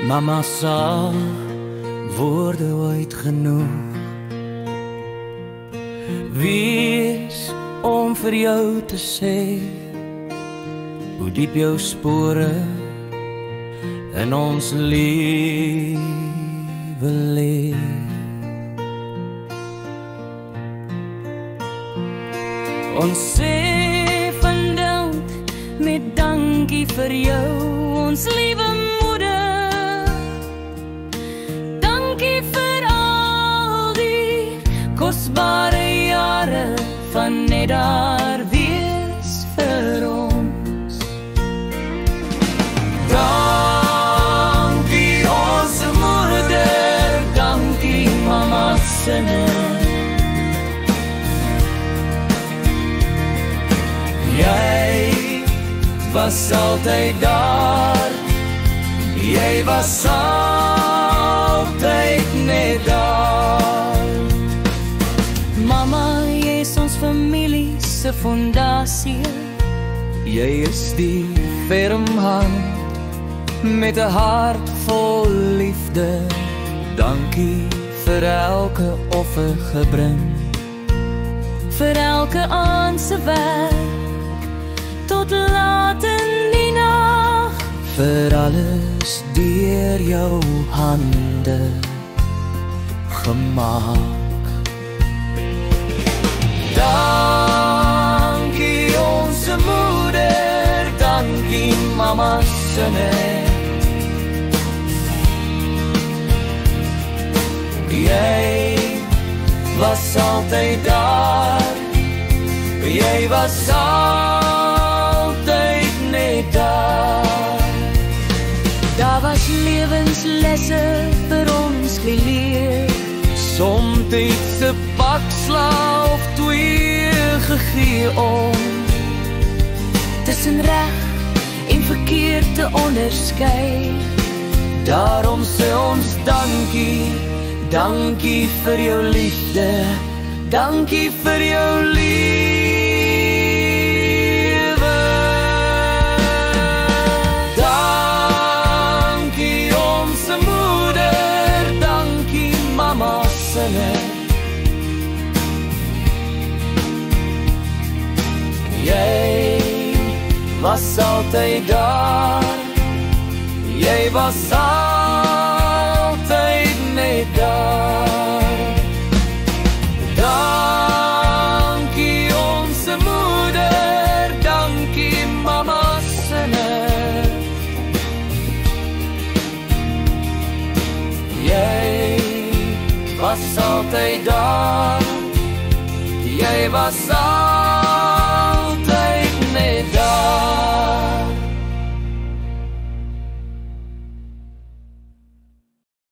Mama sal woorde ooit genoeg wees om vir jou te sê hoe diep jou spore in ons lewe lê. Ons sê vandag met dankie vir jou, ons liewe moeder. Dankie vir al die kosbare jare van net daar wees vir ons. Dankie ons moeder, dankie mama sinne. Jy was altyd daar, jy was altyd net daar. Mama, jy is ons familie se fondasie. Jy is die ferm hand met 'n hart vol liefde. Dankie vir elke offer gebring, vir elke aand se werk tot laat in die nag, vir alles deur jou hande gemaak. Dankie ons moeder, dankie mama sinne. Jy was altyd daar, jy was altyd net daar. Daar was lewenslesse vir ons geleer, somtyds 'n pakslag of twee gegee om tussen reg en verkeerd te onderskei. Daarom sê ons dankie, dankie vir jou liefde, dankie vir jou lewe. Dankie ons moeder, dankie mama sinne. Jy was altyd daar, jy was altyd net daar. Dankie ons moeder, dankie mama sinne. Jy was altyd daar, jy was altyd